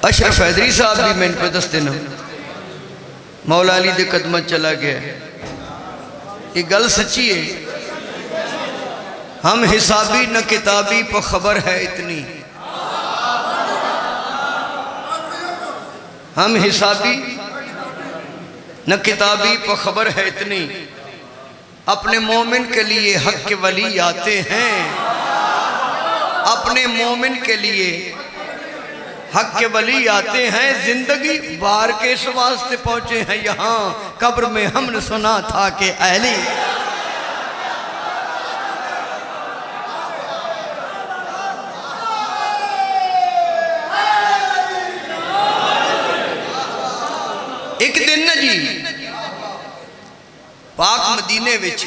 अशरफ हैदरी साहब भी मैंने पे दस दिन मौला अली के कदम चला गया। ये गल सच्ची है। हम हिसाबी न किताबी पर खबर है इतनी, हम हिसाबी न किताबी पर खबर है इतनी, अपने मोमिन के लिए हक के वली आते हैं, अपने मोमिन के लिए हक के वली आते हैं। जिंदगी बार के इस वास्ते पहुंचे हैं यहाँ, कब्र में हमने सुना था कि अहली एक दिन ना जी पाक मदीने विच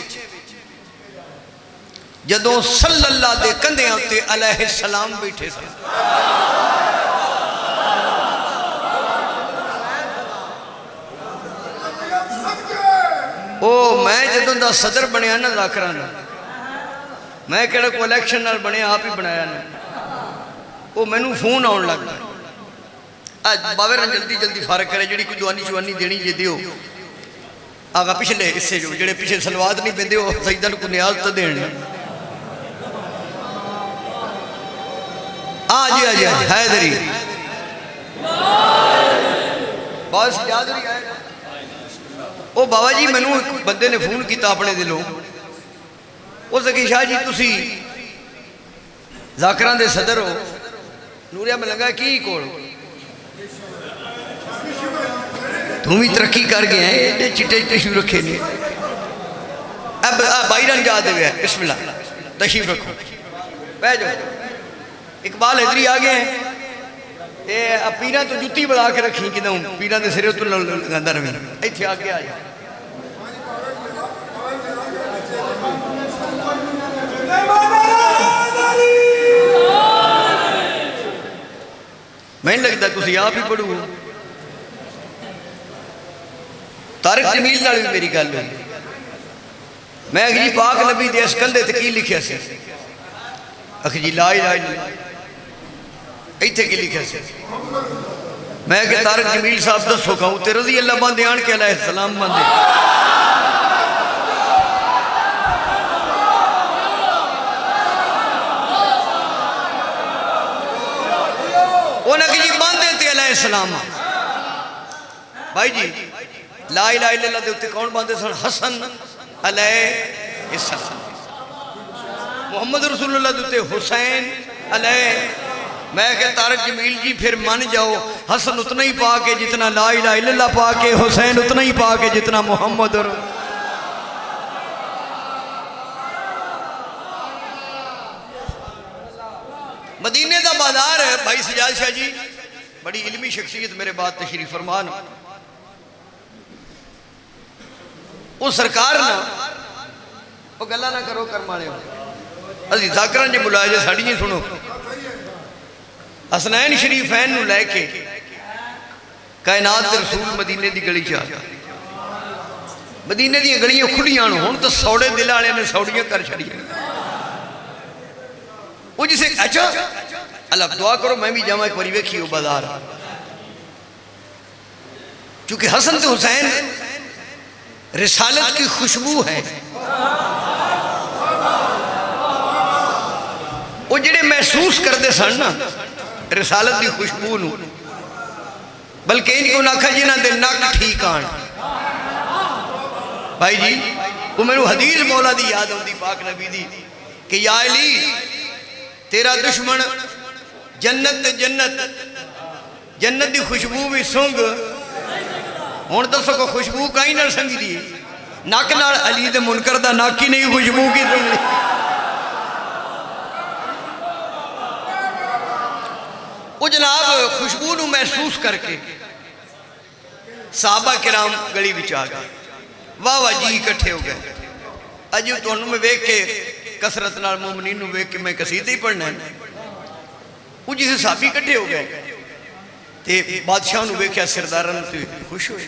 जदों सल्लल्लाह दे कंधे उत्ते अलैहि सलाम बैठे सन, ओ मैं जदों दा सदर बनया ना ज़ाकरां दा, मैं किहड़ा कोई इलेक्शन नाल बनया, आप ही बनाया ना। वो मैनू फोन आउण लग पिया, अज बावे ना जल्दी जल्दी फारग करे, जी कोई दवानी शवानी देनी जे दिओ आगा पिछले हिस्से जो जेड़े पिछले सलवाद नहीं पेंदे वो सईदा नूं नियाज तो देण। जी जी हैदरी बस याद नहीं आया। ओ बाबा जी मैनू एक बंदे ने फोन किया अपने दिलों, उस आखी शाह जी तुसी ज़ाकरां दे सदर हो। नूरिया में लगा की कोल तू भी तरक्की कर गया है, एडे चिट्टे टिशू रखे ने। अब भाई रन जा दे बिस्मिल्लाह तशरीफ रखो, बह जाओ। इकबाल हैदरी आ गए हैं, पीरा तो जुत्ती बना के रखी कि पीरा के सिरे तो लगांदा रही, इत्थे आगे आ जा। मैं लगता तुम आप ही पढ़ो। तारिक जमील नाल भी मेरी गल हुई, मैं जी पाक नबी दे इस कंधे ते की लिखिया सी, अख जी ला इलाहा इल्लल्लाह, इत्थे की लिखिया सी। मैं कि तारिक जमील साहब दसो कहूँ ते रज़ी अल्लाह बंदे आन के अलैहि सलाम बंदे उन्हें जी बंदे ते अलैहि सलाम। भाई जी ला इलाहा इल्लल्लाह दे उत्ते कौन बंदे सन? हसन अलैहि सलाम, मुहम्मद रसूलुल्लाह दे उत्ते हुसैन अलैहि। मैं कह तारिक जमील जी फिर मान जाओ, हसन उतना ही पा के जितना ला इलाहा इल्लल्लाह पा के, हुसैन उतना ही पा के जितना मोहम्मद। मदीने का बाजार है। भाई सजाद शाह जी बड़ी इल्मी शख्सियत मेरे बाद तशरीफ फरमान। वो सरकार ना वो गल्ला ना करो कर माने असी ज़ाकरां जे बुलाए जे साड़ियां सुनो। हसनैन शरीफैन नूं लैके कायनात दे रसूल मदीने दी गली च आ गए। मदीने दी गलियां खुलियां हुण तो सौड़े दिल वाले ने सौड़ियां कर छड़ियां। वो जिसे अच्छा अल्लाह दुआ करो मैं भी जावा एक बार वेखी वो बाजार, क्योंकि हसन तो हुसैन रिसालत की खुशबू है। वो जिहड़े महसूस करते सन ना रिसालत की खुशबू नूं, बल्कि इनको ना आखा जिन्हां दे नक ठीक आन। भाई जी वो मैनू हदीस मौला दी याद आउंदी पाक नबी दी कि या अली तेरा दुश्मन जन्नत जन्नत जन्नत की खुशबू भी सूंघ। हुण दसो को खुशबू कहीं ना संगी दी नक नाल अली दे मुनकर दा नक ही नहीं खुशबू की सूंघनी। वो जनाब खुशबू नूं महसूस करके साहबा किराम गली विच आ गए। वाह वाह जी इकट्ठे हो गए। अज तुहानूं मैं वेख के कसरत नाल मोमनीन नूं वेख के मैं कसीदे ही पढ़ना है। वो जिसे साहबी इकट्ठे हो गए ते बादशाह नूं वेख्या सरदारां नूं ते खुश होए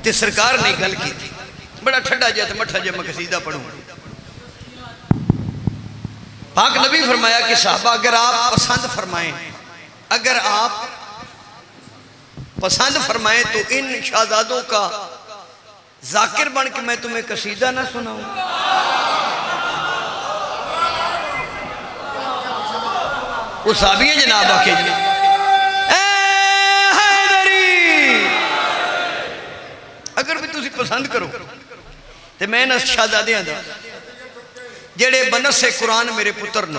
ते सरकार ने गल की बड़ा ठंडा जिहा ते मठा जिहा मैं कसीदा पढ़ूं। पाक नबी फरमाया कि साहबा अगर आप पसंद फरमाएं, अगर आप पसंद फरमाएं तो इन शाहजादों का जाकिर बन के मैं तुम्हें कसीदा ना सुनाऊं। वो साबिया जनाब आके जी अगर भी तुसी पसंद करो तो मैं ना शाहजादियां दा जेड़े बनसे कुरान मेरे पुत्र न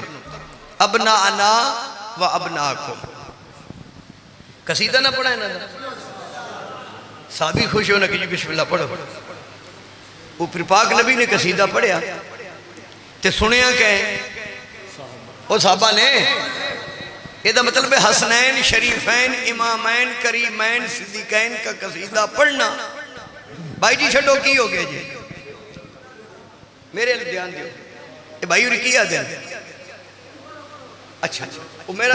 अबना अना व अबनाकुम कसीदा ना पढ़ा इन्हां दा। साबी खुश होना कि जी बिस्मिल्लाह पढ़ो। वो फिर पाक नबी ने कसीदा पढ़िया ते सुनिया कह वो साहबा ने यदा मतलब हसनैन शरीफैन इमामैन करीमैन सिद्दीकैन का कसीदा पढ़ना। भाई जी छो की हो गया जी मेरे ध्यान दियो ये भाई और की आदे अच्छा वो मेरा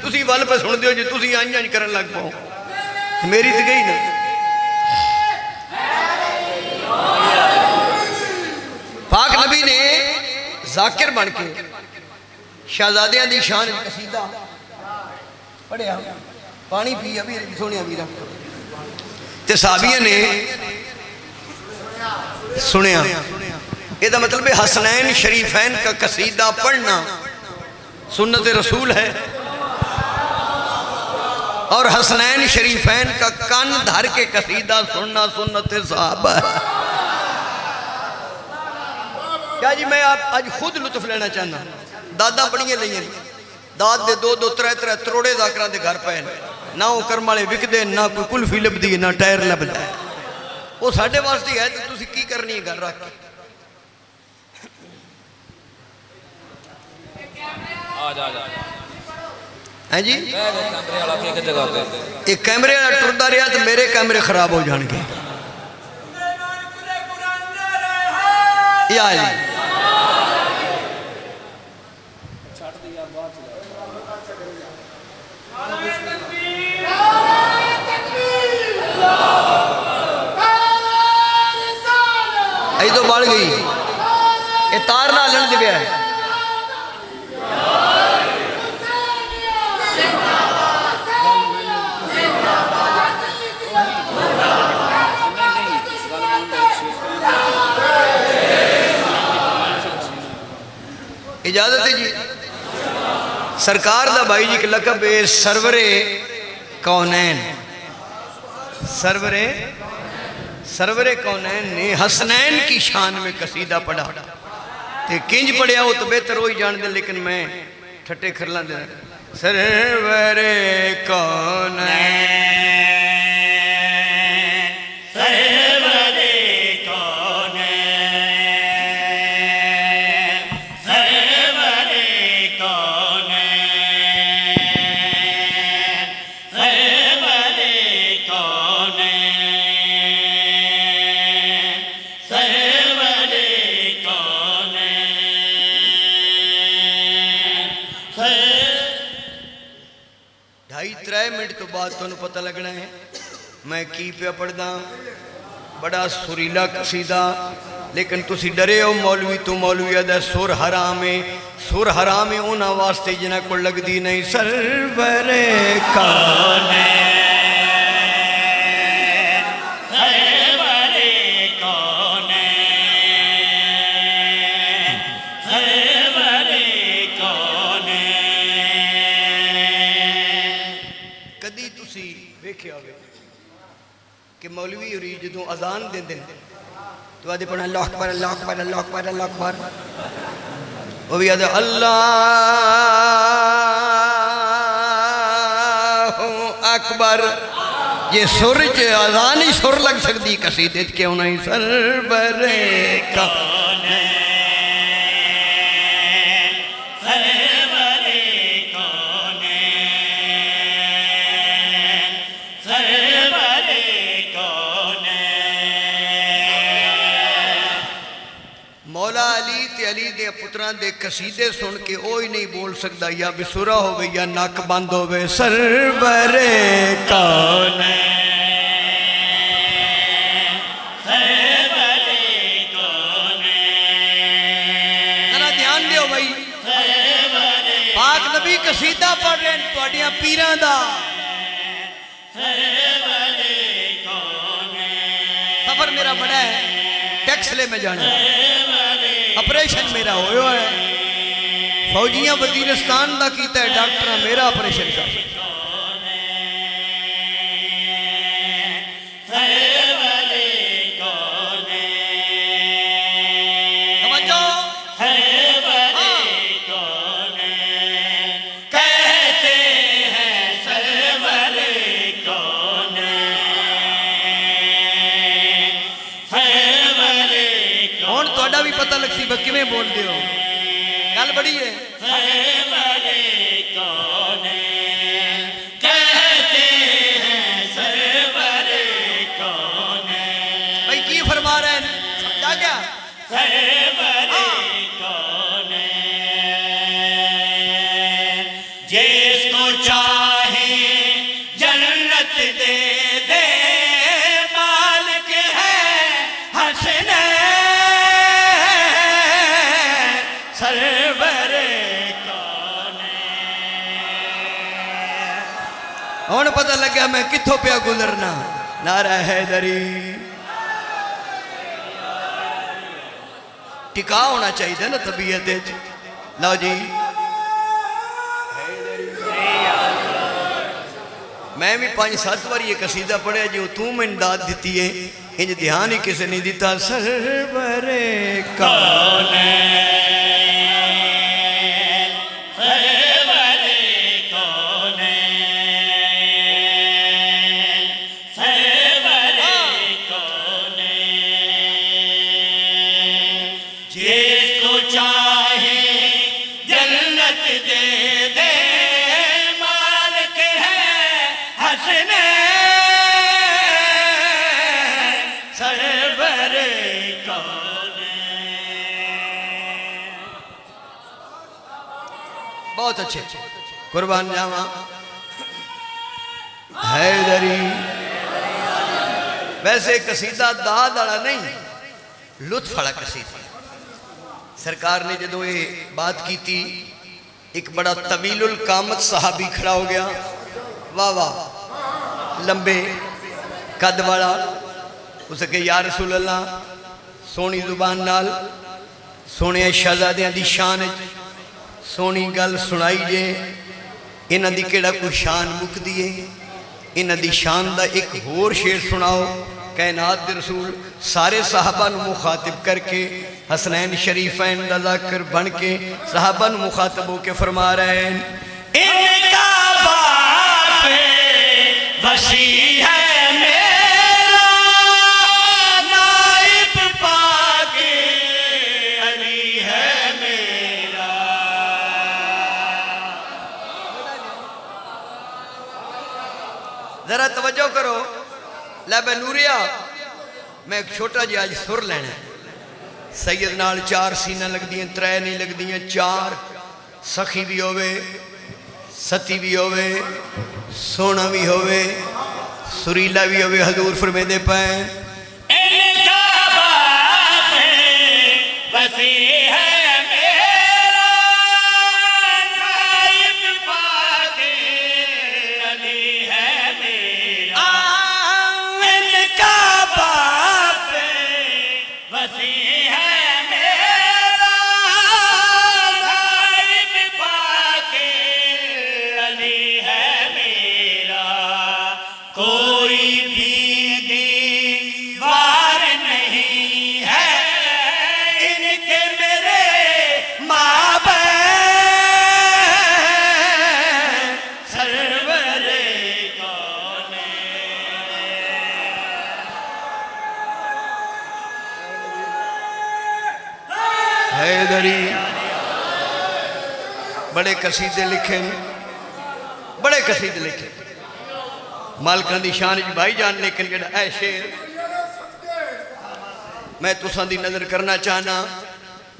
तुसी वल पे सुन दियो जी तुसी आंज आंज करन लग पाओ मेरी तो गई ना। पाक नबी ने जाकिर बन के शहजादियां दी शान कसीदा पढ़िया पानी पी अभी सोनिया वीरा ते साबिया ने सुनिया। ਇਹਦਾ मतलब है हसनैन शरीफैन का कसीदा पढ़ना सुन्नत रसूल है और हसनैन शरीफैन का कान धर के कसीदा सुनना सुन्नत साहब है। क्या जी मैं आप आज खुद लुत्फ लेना चाहना। दादा बड़ियां लिया दाद दे दो दो त्रै त्रै त्रोड़े जाकरां दे घर पे ना वो कर्म वाले विकदे ना कोई कुल्फी लभदी ना टायर लभदा वो साडे वास्ते है तो तुसी की करनी है घर रख के। है जी एक कैमरे वाला टुरदा रहा तो मेरे कैमरे खराब हो जाएंगे। तो बढ़ गई ये तार ना लड़ दिव्या है। इजाजत है जी सरकार दा भाई जी के लकब है सरवरे कौनैन। सरवरे कौनैन ने हसनैन की शान में कसीदा पढ़ा ते किंज पढ़िया वो तो बेहतर हो ही जान दे लेकिन मैं ठट्टे खरला दे सरवरे कौनैन तो बाद तुहानू पता लगना है मैं की पिया पढ़दा बड़ा सुरीला कसीदा लेकिन तुसी डरे हो मौलवी तो मौलवी दा सुर हराम है उन्हां वास्ते जिन्हां को लगदी नहीं। सरवरे कौनैन कि मौलवी होरी जो अजान देंदे तो आदे पढ़ना अल्लाह अकबर अल्लाह अकबर अल्लाह अकबर अल्लाह अकबर वो भी आदे अल्लाह अकबर ये सुर च अजान ही सुर लग सकती कसीदे च क्यों नहीं। सरवरे कौनैन अली दे पुत्रां दे कसीदे सुन के ओ ही नहीं बोल सकता या बेसुरा होवे या नक बंद होवे। सरवरे कौनैन ध्यान दियो भाई कसीदा पढ़ रहे हैं तुहाडियां पीरां दा सफर मेरा बड़ा है टैक्स ले में जाना ऑपरेशन मेरा होया है फौजियां वजीरिस्तान का कीता है डॉक्टर मेरा ऑपरेशन का भी पता लग सी किवें बोलते हो गल बड़ी है भाई की फरमा रहे हैं समझा क्या जिसको चाहे जन्नत दे दे मालिक है हसने हुण पता लग्या मैं कित्थों पिया गुजरना नारा हैदरी टिका होना चाहिए ना तबीयत लो जी मैं भी 5-7 बार ये कसीदा पढ़िया जो तू मैंने दाद दी है इंज ध्यान ही किसी नहीं दिता सरवरे कौन बहुत अच्छे कुर्बान जावा हैदरी वैसे कसीदा दाद वाला नहीं लुत्फ वाला कसीदा सरकार ने जो ये बात की थी एक बड़ा तवीलुल कामत सहाबी खड़ा हो गया वाह वाह लंबे कद वाला उसके या रसूल अल्लाह सोनी जुबान नाल सोने शहजादियां दी शान सोनी गल सुनाई जे इन्हां दी केड़ा कोई शान मुकदी है इन्हां दी शान दा एक होर शेर सुनाओ कायनात दे रसूल सारे साहबा नूं मुखातिब करके हसनैन शरीफैन दा ज़ाकिर बन के साहबा नूं मुखातिब होके फरमा रहे हैं इनका बाप वसी है मेरा नाइब पाक अली है मेरा जरा तवज्जो करो लै नूरिया मैं एक छोटा जिहा अज सुर लेना सैयद नाल 4 सीना लगदियां 3 नहीं लगदियां 4 सखी भी होवे सती भी होवे सोना भी होवे सुरीला भी होवे हजूर फरमाते पे इनका बाप वसी है मेरा नाइब पाक अली है मेरा इनका बाप वसी है मेरा नाइब पाक अली है मेरा कोई भी दीवार नहीं है इनके मेरे माबैन सरवरे कौन हैदरी बड़े कसीदे लिखे बड़े कसीदे लिखे मालकां दी शान च भाईजान लेकिन जेड़ा ऐ शेर मैं तुसां दी नज़र करना चाहना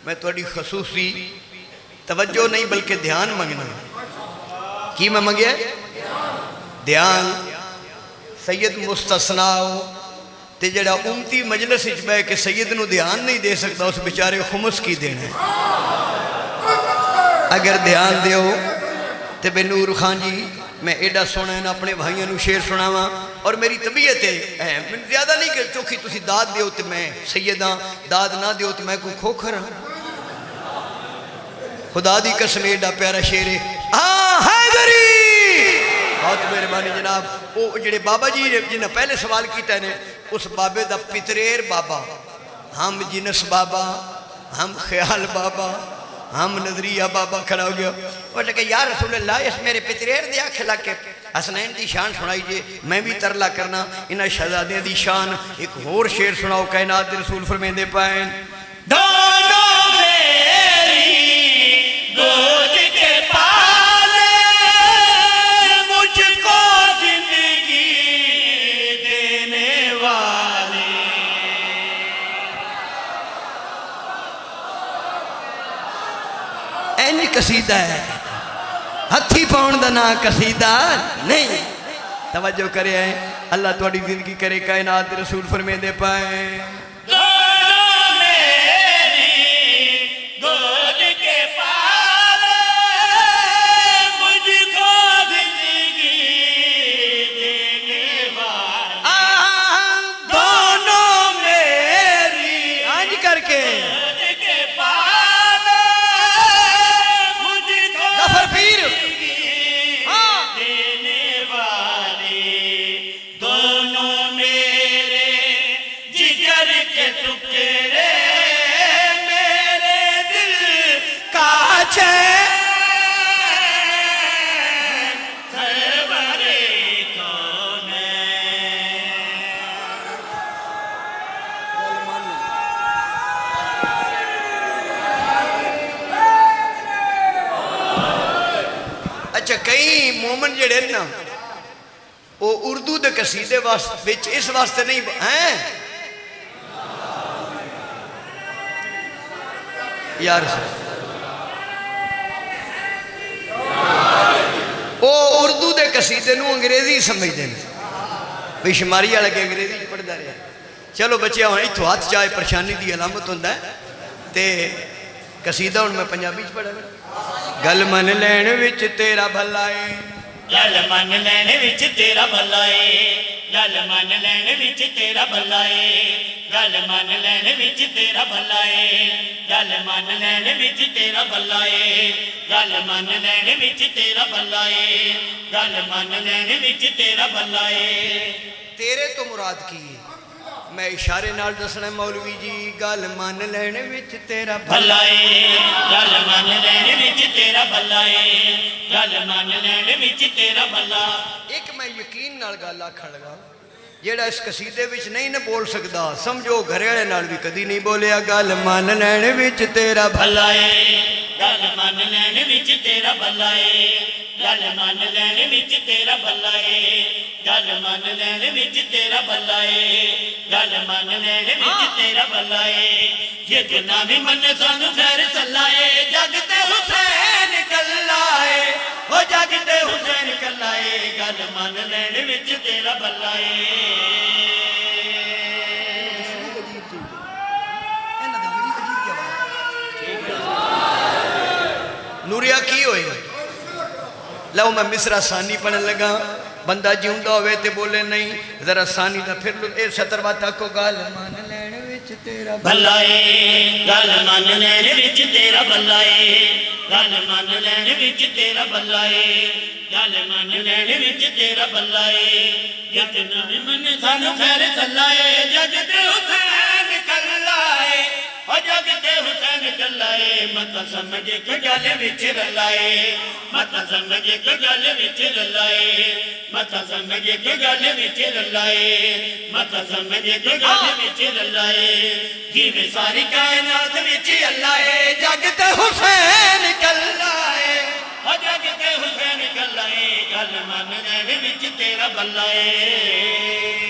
मैं थोड़ी खसूसी तवज्जो नहीं बल्कि ध्यान मंगना की मैं मंगया ध्यान सैयद मुस्तसनाओ ते जेड़ा उमती मजलिस विच बैठ के सैयद नूं ध्यान नहीं दे सकता उस बेचारे खुमस की देना अगर ध्यान दियो ते बेनूर खान जी मैं एडा सोना है अपने भाइयों को शेर सुनावा और मेरी तबीयत है मैं ज़्यादा नहीं कि चौखी तुसी दाद दियो तो मैं सैयद हाँ, दाद ना दियो तो मैं कोई खोखर हाँ। खुदा दी कसम एडा प्यारा शेर है। हाँ हैदरी बहुत मेहरबानी जनाब। वो जेडे बाबा जी जिन्हें पहले सवाल किया ने उस बाबे का पितरेर बाबा, हम जिनस बाबा, हम ख्याल बाबा, हम नजरिया बाबा खड़ा हो गया और लगे यार रसूल अल्लाह इस मेरे पितरेर दे आखे लग के हसनैन की शान सुनाई जे मैं भी तरला करना इन्होंने शहजादियों की शान। एक होर शेर सुनाओ कायनात दे रसूल फरमाते पाए दोनों मेरी गोद के पाले मुझको जिंदगी देने वाले। इंज कसीदा है हथी पाउन का ना कसीदा नहीं। तवज्जो करे अल्लाह थोड़ी जिंदगी करे कायनात दे रसूल फरमाते पाए दोनों मेरी गोद के पाले मुझको जिंदगी देने वाले। दोनों मेरी आज करके गोद के पाले मुझको गफर पीर हाँ देने वाले। दोनों मेरे जिगर के टुकड़े मेरे दिल का चैन सरवरे कौन है। अच्छा कई मोमन जड़े ना वो उर्दू के कसीदे वास्ते इस वास्ते नहीं हैं यार वो उर्दू के कसीदे नूं अंग्रेजी समझते हैं भी शुमारी वाले के अंग्रेजी च पढ़ता रहा। चलो बच्चे हम इतों हाथ चाहे परेशानी की अलामत होंदा है ते कसीदा हूँ मैं पंजाबी च पढ़ा गल मन लैन विच तेरा भला है गल मन लैन विच तेरा भला है। गल मन लैन विच तेरा भला है। गल मन लैन विच तेरा भला है। गल मन लैन विच तेरा भला है। गल मन लैन विच तेरा भला है। गल मन लैन विच तेरा भला है। तेरे तो मुराद की है मैं इशारे नाल दसना मौलवी जी गल मन लैन विच तेरा भला है। गल मन लैन विच तेरा भला है। गल मन लैन विच तेरा भला। एक मैं यकीन नाल गल आखण लगा जेड़ा इस कसीदे विच नहीं न बोल सकदा समझो घरे वाले नाल भी कदी नहीं बोलिया गल मन लैन विच तेरा भला है। गल मन लैन विच तेरा भला है। गल मन लैन विच तेरा भला है। गल मन लैन विच तेरा भला है। गल मन लैन विच तेरा भला है। ये जिन्ना भी मन सानू खैर सलाए जग ते हुसैन कल्ला है। ओ जग ते हुसैन कल्ला है। गल मन लैन विच तेरा भला है। नूरिया की होए लो मैं मिसरा सानी पढ़न लगा बंदा जिंदा होवे ते बोले नहीं जरा सानी दा फिर ए सतरवा तक को गल मन लैन विच तेरा भला है। गल मन लैन विच तेरा भला है। गल मन लैन विच तेरा भला है। गल मन लैन विच तेरा भला है। जितना भी मन सानू खैर सलाए जग ते हुसैन कल्ला है। ओ जग ते हुसैन कल्ला है। मत समझ के गल विच रलाए। मत समझ के गल विच रलाए। मत समझ के गल विच रलाए। मत समझ के गल विच रलाए। जिवें सारी कायनात विच अल्लाह है जग ते हुसैन कल्ला है। ओ जग ते हुसैन कल्ला है। गल मन लैन विच तेरा भला है।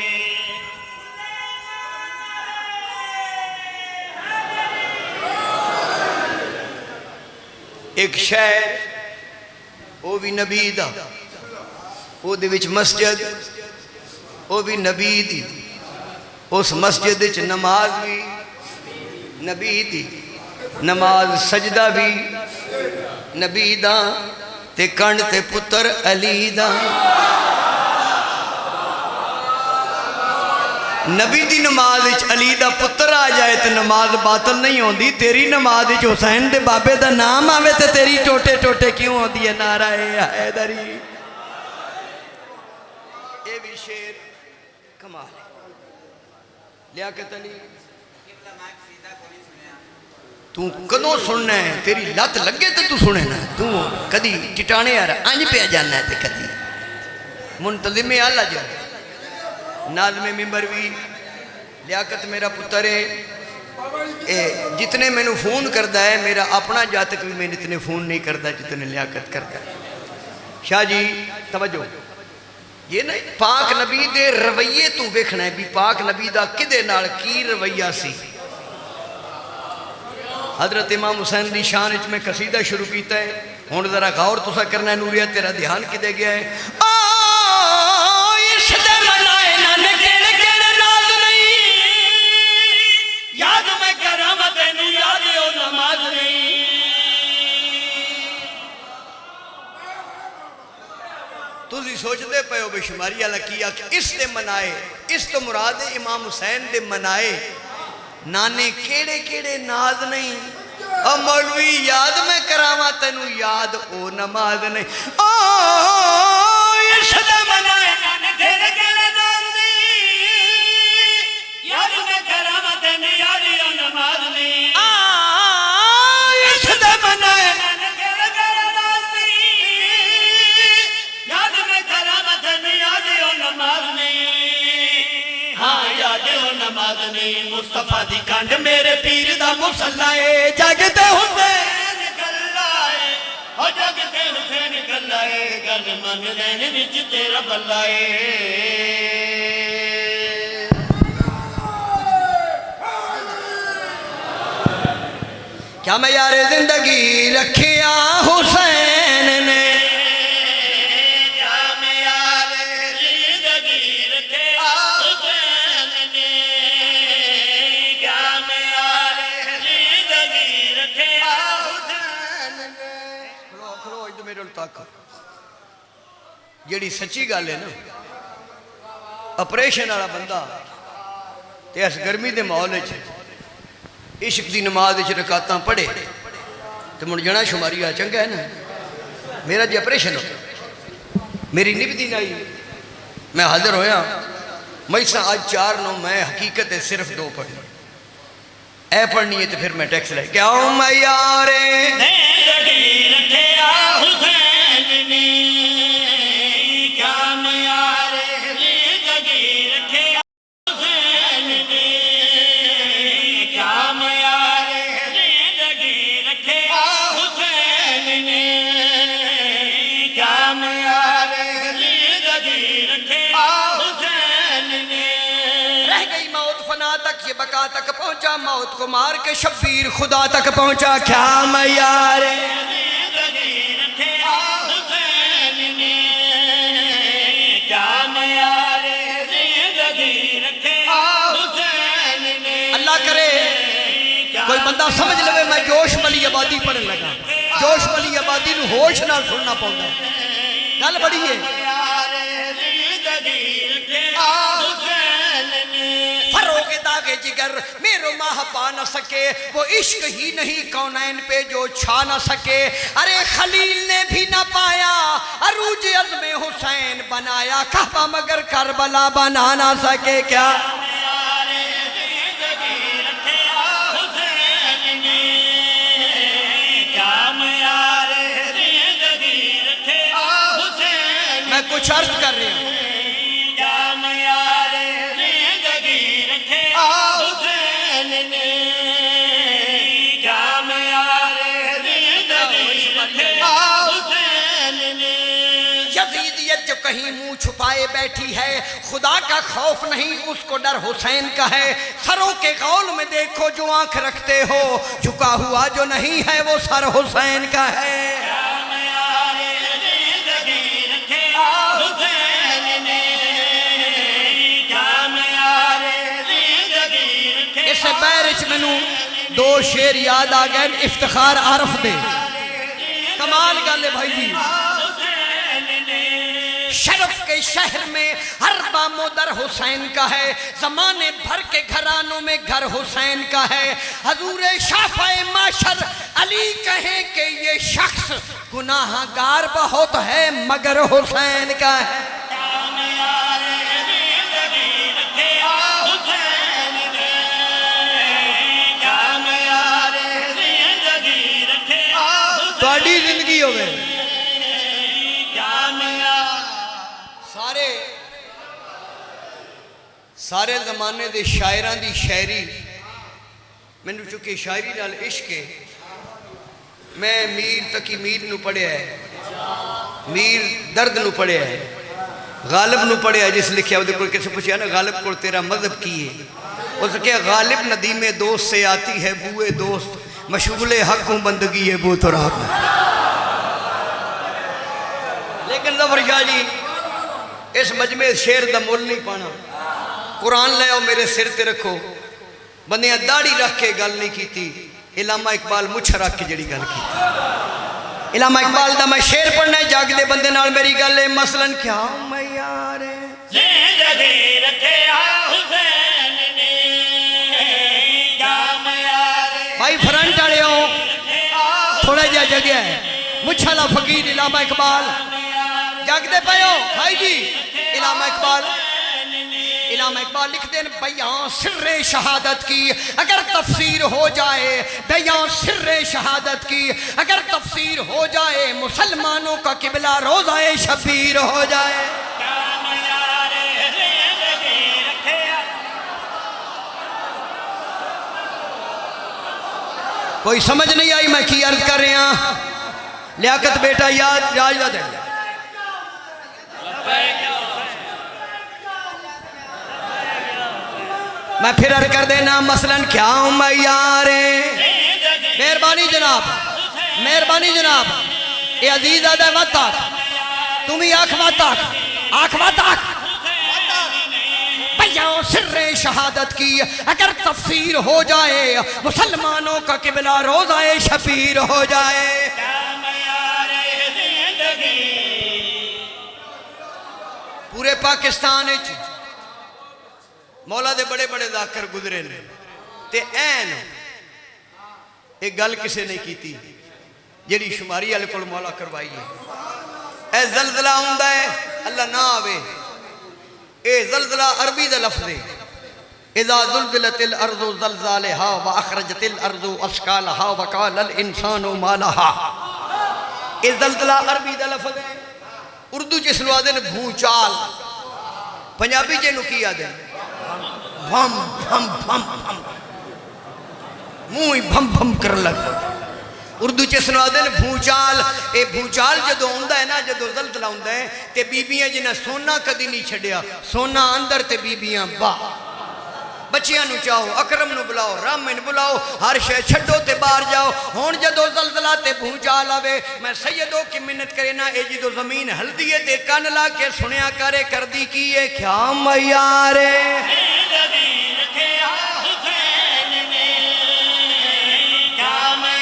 एक शहर वो भी नबी दा वो दे विच मस्जिद वो भी नबी दी उस मस्जिद विच नमाज भी नबी दी नमाज सजदा भी नबी दा ते कंड ते पुत्र अली दा। नबी दी नमाज विच अली दा पुत्र आ जाए तो नमाज बातल नहीं होती। तेरी नमाज विच हुसैन दे बाबे दा नाम आवे तो तेरी टोटे टोटे क्यों होती है? नाराए हैदरी। ये भी शेर कमाल है। लियाकत अली तू कदों सुनना है? तेरी लत लगे तो तू सुने ना। तू कदी टिटाने यार अंज पे जाना है तो कदी मुंतजिमे आला जा नाज़मे मिंबर भी। लियाकत मेरा पुत्र है। जितने मैनू फोन करता है मेरा अपना जातक भी मैंने इतने फोन नहीं करता जितने लियाकत करता है। शाह जी तवज्जो, ये नहीं पाक नबी दे रवैये तू वेखना है भी पाक नबी दा किदे नाल की रवैया सी। हजरत इमाम हुसैन दी शान विच मैं कसीदा शुरू किया है। हुण जरा गौर तुसा करना है। नूरिया तेरा ध्यान किदे गया है? याद मैं करां तेनू याद ओ नमाज नहीं। तुसी सोचते पे हो बेशुमारी वाला किया कि इस दे मनाए, इस तो मुराद है इमाम हुसैन दे मनाए। नाने केड़े केड़े नाज नहीं। और मौलवी याद मैं करावा तेनू याद ओ नमाज नहीं। ओ इस दे मनाए नाने केड़े केड़े नाज नहीं। याद मैं करां तेनू याद ओ नमाज नहीं। इस दे मनाए नाने केड़े केड़े नाज नहीं। याद मैं करां तेनू याद ओ नमाज नहीं। हाँ याद ओ नमाज नहीं। मुस्तफा दी कंड मेरे पीर दा मुसल्ला है। जगते हुसैन गल्ला है हो जगते हुसैन गल्ला है। गल मन लैन विच तेरा बल्ला है। क्या मैं यार जिंदगी रखिया हुसैन ने? क्या मैं यार जिंदगी रखिया हुसैन ने। क्या मैं यार जिंदगी रखिया हुसैन ने। खलो खलो इधर मेरे तक जेड़ी सच्ची गल है ना, ऑपरेशन वाला बंदा ते इस गर्मी के माहौल इश्क की नमाज रकातां पढ़े तो मुड़ जाना शुमारी आ चंगा है ना। मेरा जी ऑपरेशन हो मेरी निभदी नहीं। मैं हाजिर होया मैसा आज 4 नो मैं हकीकत है सिर्फ 2 पढ़नी ए पढ़नी है तो फिर मैं टैक्स ले क्या मैं यारे जिंदगी रखिया हुसैन ने। क्या मैं यार जिंदगी रखिया हुसैन ने। क्या मैं यार जिंदगी रखिया हुसैन ने। क्या मैं यार जिंदगी रखिया हुसैन ने। रह गई मौत फना तक ये बका तक पहुंचा मौत को मार के शब्बीर खुदा तक पहुंचा। क्या मैं यारे जिंदगी रखिया हुसैन ने। क्या मैं यार जिंदगी रखिया हुसैन ने। अल्लाह करे कोई बंदा समझ लवे मैं जोश वाली आबादी पढ़न लगा। जोश वाली आबादी नूं होश नाल सुनना पौंदा। गल बड़ी है। यार जिंदगी रखिया हुसैन ने। फरोगे दागे जिगर मेरो माह पा न सके वो इश्क ही नहीं कौनैन पे जो छा न सके। अरे खलील ने भी न पाया अरूज अज़्मे हुसैन बनाया कहबा मगर करबला बना ना सके। क्या यार जिंदगी रखिया हुसैन ने। क्या मैं यार जिंदगी रखिया हुसैन। मैं कुछ अर्ज कर रही हूँ। क्या मैं यार जिंदगी रखिया हुसैन ने। क्या मैं यार जिंदगी रखिया हुसैन ने। यजीदियत जो कहीं मुंह छुपाए बैठी है खुदा का खौफ नहीं उसको डर हुसैन का है। सरों के कौल में देखो जो आंख रखते हो झुका हुआ जो नहीं है वो सर हुसैन का है। क्या मैं यार जिंदगी रखिया हुसैन ने। क्या मैं यार जिंदगी रखिया। इस पैर च मैनू 2 शेर याद आ गए इफ्तिखार आरफ दे। कमाल गल है भाई जी। शरफ के शहर में हर बामोदर हुसैन का है, जमाने भर के घरानों में घर हुसैन का है। हजूर शाफ़े माशर अली कहें कि ये शख्स गुनाहगार बहुत है मगर हुसैन का है। थोड़ी जिंदगी हो गई सारे जमाने के शायरां दी शायरी मैनू चुके शायरी नाल इश्क है। मैं मीर तकी मीर नू पढ़िया है, मीर दर्द नू पढ़िया है, गालिब नू पढ़िया जिस लिखिया वो किसी पूछा ना गालिब को तेरा मजहब की है, उस क्या गालिब नदीमे दोस्त से आती है बुए दोस्त, मशगूले हक हूँ बंदगी है बू तो रात। लेकिन जफर शाह जी इस मजमे शेर का मुल नहीं पाना। कुरान ले आओ मेरे सिर ते रखो, बंदियां दाढ़ी रख के गल नहीं की। इलामा इकबाल मुछ रख के जड़ी गल की। इलामा इकबाल दा मैं शेर पढ़ना है, जागदे बंदे नाल मेरी गल है। मसलन क्या मैं यार भाई फ्रंट वाले हो थोड़ा जा जगह है, मुछला फकीर इलामा इकबाल जागदे पे हो भाई जी। इलामा इकबाल लिखते हैं बयां सिर्रे शहादत की अगर तफसीर हो जाए, बयां सिर्रे शहादत की अगर तफसीर हो जाए, मुसलमानों का किबला रोज़ाए शबीर हो जाए। कोई समझ नहीं आई मैं की अर्ज कर रहा। लियाकत बेटा याद याद है मैं फिर अर्ज कर देना। मसलन क्या हूं मैं यार, मेहरबानी जनाब, मेहरबानी जनाब, ये अजीज आदा मत आख, तुम ही आख मत आख, आख मत आख। बयां सिर्रे शहादत की अगर तफसीर हो जाए, मुसलमानों का किबला रोज़ाए शबीर हो जाए। पूरे पाकिस्तान मौला दे बड़े बड़े जाकर गुजरे ने ते ऐन एक गल किसी ने की जी शुमारी वाले को मौला करवाई है। ए जलजला आंदा है अल्लाह ना आवे, ए जलजला अरबी दा लफ्ज़ है। इज़ा ज़ुलज़िलतिल अर्ज़ु ज़लज़ालहा व अख़रजतिल अर्ज़ु अश्कालहा व क़ालल इंसानु मा लहा। ए जलजला अरबी दा लफ्ज़ है। उर्दू च इसनूं आखदे ने भूचाल, पंजाबी च इहनूं की आखदे भम भम भम भम, मुंह ही भम भम कर लग। उर्दू च सुना दे भूचाल। ये भूचाल जो आता है ना, जो जलजला आता है तो बीबियां जिन्हें सोना कदी नहीं छड़िया, सोना अंदर ते बीबियां बाहर। बच्चियां नू चाहो, अकरम नू बुलाओ, रामन बुलाओ, हर शे छड्डो ते बाहर जाओ। हुण जदों जलजला ते भूचाल आवे, मैं सैयदों की मिन्नत करे ना, ये जो जमीन हल्दी है ते कन ला के सुनिया करे करदी की है क्या मैयारे।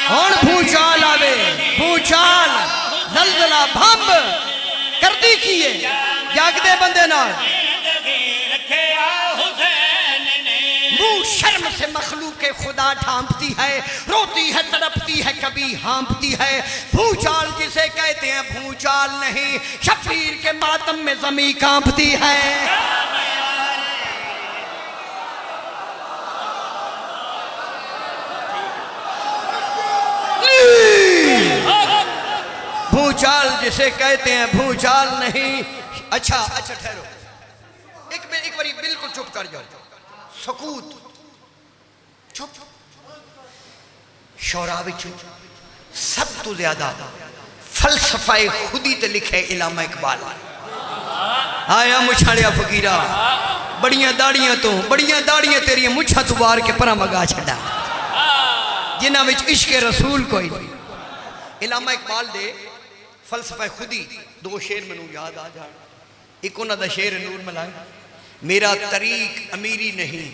हुण भूचाल आवे, भूचाल जलजला भंब करदी की है जागदे बंदे नाल। शर्म से मखलूक खुदा ढांपती है, रोती है तड़पती है कभी हाँपती है। भूचाल जिसे कहते हैं भूचाल नहीं, शबीर के मातम में जमी कांपती है। भूचाल जिसे कहते हैं भूचाल नहीं। अच्छा अच्छा ठहरो, एक बारी बिल्कुल चुप कर जाओ, सकूत चुप। शौरा विच सब तो ज्यादा फलसफाए खुदी ते लिखे इलामा इकबाल। आया मुछाड़िया फकीरा, बड़ियां दाड़ियां तेरिया मुछा तू बार के परा मगा छड़ा, जिन्हां विच इश्क रसूल कोई नहीं। इलामा इकबाल दे फलसफा खुदी दो शेर मैनू याद आ जान। एक उन्हां दा शेर नूर मलाए, मेरा तरीक अमीरी नहीं,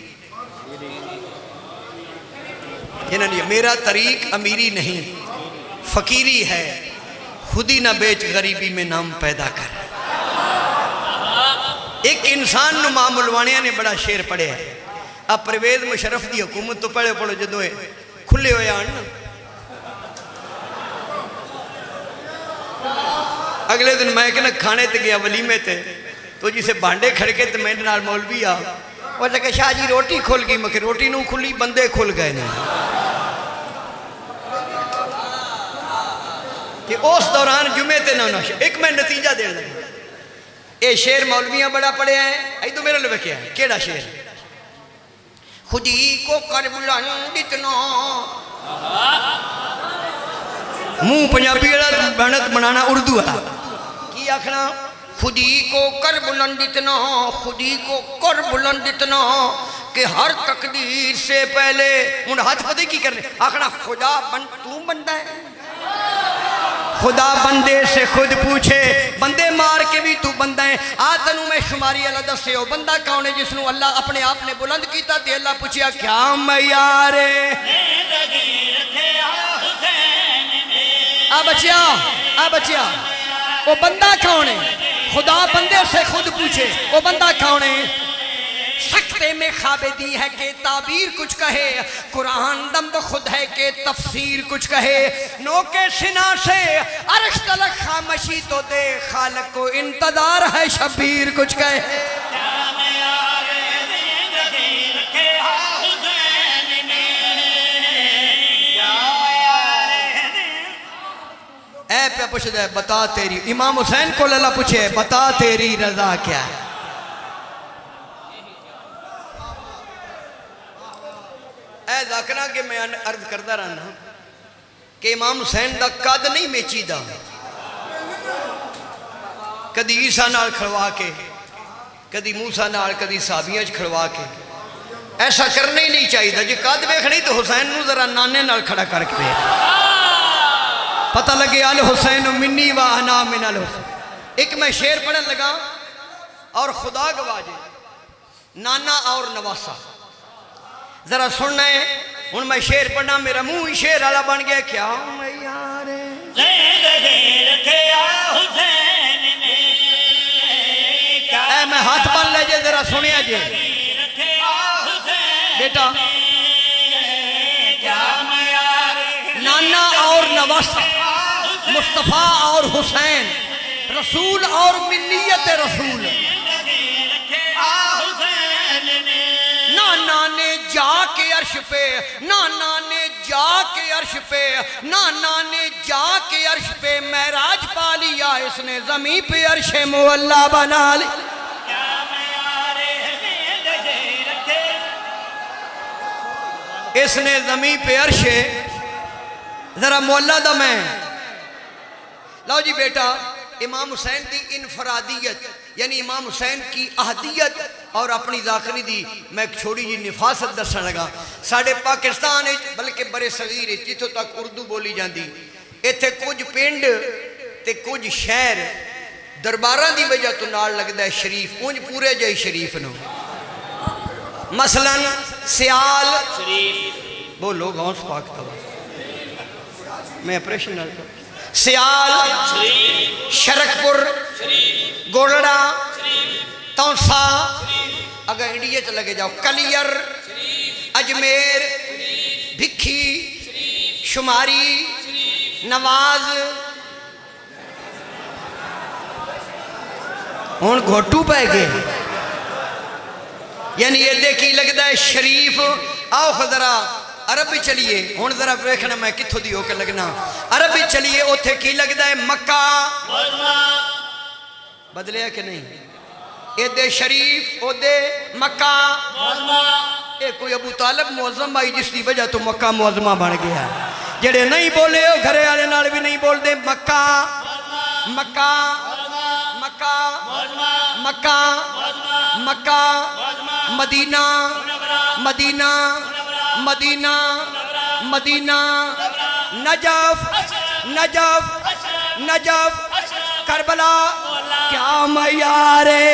मेरा तरीक अमीरी नहीं फकीरी है, खुदी ना बेच गरीबी में नाम पैदा कर। इंसान नूं मां मुलवाणिया ने बड़ा शेर पढ़िया है। आ परवेज मुशरफ की हुकूमत तो पढ़े पढ़ो जो खुले हुए आन अगले दिन मैं कहना खाने ते गया वलीमे ते तो जिसे भांडे खड़के तो मेरे नाल मौलवी आ और लगे शाह जी रोटी खुल गई। मैं रोटी नूं खुली बंदे खुल गए ने कि उस दौरान जुमे ते ना एक मैं नतीजा देने लगा। ये शेर मौलवियां बड़ा पढ़िया है। आई तो मेरे लिए क्या है केड़ा शेर खुदी को कर बुलंद इतना मुंह पंजाबी वाला बनत बनाना उर्दू वाला की आखना खुदी को कर बुलंद इतना खुदी को कर बुलंद इतना कि हर तकदीर से पहले उन हाथ पते की करने आखना खुदा बन तू बंदा है। खुदा बंदे से खुद पूछे बंदे मार के भी तू बंदा है। आ तेनू मैं शुमारी अल्लाह दसे हो बंदा कौन है जिसनों अल्लाह अपने आप ने बुलंद किया। ते अल्लाह पूछया क्या मैं यार आ बच्चिया वो बंदा कौन है। खुदा बंदे से खुद पूछे वो बंदा कौन है। सकते में खाबेदी है कि ताबीर कुछ कहे कुरान दम खुद है कि तफसीर कुछ कहे। नोके सिना से अर्श तलक खामोशी तो दे खालक को इंतजार है शबीर कुछ कहे। ऐ पे पूछता है बता तेरी इमाम हुसैन को अल्लाह पूछे बता तेरी रजा क्या है। जाकरा के मैं अर्ज करता रहना कि इमाम हुसैन का कद नहीं मेचीदा। कदी ईसा नाल खड़वा के कदी मूसा नाल कदी साबियां खड़वा के ऐसा करना ही नहीं चाहिए। जो कद वेखनी तो हुसैन नूं जरा नाने नाल खड़ा करके पता लगे अल हुसैन मिन्नी व अना मिनल हुसैन। एक मैं शेर पढ़न लगा और खुदा गवाजे नाना और नवासा जरा सुनना है। हूँ मैं शेर पढ़ना मेरा मुंह ही शेर वाला बन गया। क्या मैं हाथ बन ले जे जरा सुनिया जे बेटा नाना और नवासा मुस्तफ़ा और हुसैन रसूल और मिन्नियत रसूल। नाना ने जाके अर्श पे नाना ने जाके अर्श पे नाना ने जाके अर्श पे महराज पा लिया। इसने जमीन पे अर्श मुअल्ला बना ली। इसने जमीन पे अर्श जरा मुअल्ला दा मैं लो जी बेटा इमाम हुसैन की इनफरादियत यानी इमाम हुसैन की अहदियत और अपनी दाखिली दी मैं एक छोटी जी निफासत दसन लगा। साढ़े पाकिस्तान बल्कि बड़े सगीर जितों तक उर्दू बोली जाती इत्थे कुछ पिंड ते कुछ शहर दरबारां दी वजह तो नाल लगता है शरीफ उंज पूरे जय शरीफ नो। मसलन सियाल बोलो गौस पाक तवा मैं ऑपरेशन सियाल शरकपुर गोलड़ा तौसा अगर इंडिया च लगे जाओ कलियर अजमेर भिखी शुमारी नवाज हुण घोटू पै गए यानी ये देखी लगता है शरीफ। आओ जरा अरब चलिए हुण जरा वेखना मैं कित्थों दी होके लगना। अरब चलिए उथे की लगता है मक्का बदलिया कि नहीं। एदे शरीफ ओदे मक्का ये कोई अबू तालब मुअज़्ज़म आई जिसकी वजह तो मक्का मुअज़्ज़मा बन गया। जेड़े नहीं बोले वो घरे वाले नाल भी नहीं बोलते। Mecca Mecca Mecca Mecca Mecca Medina Medina Medina Medina Najaf Najaf Najaf Karbala. क्या मैं यारे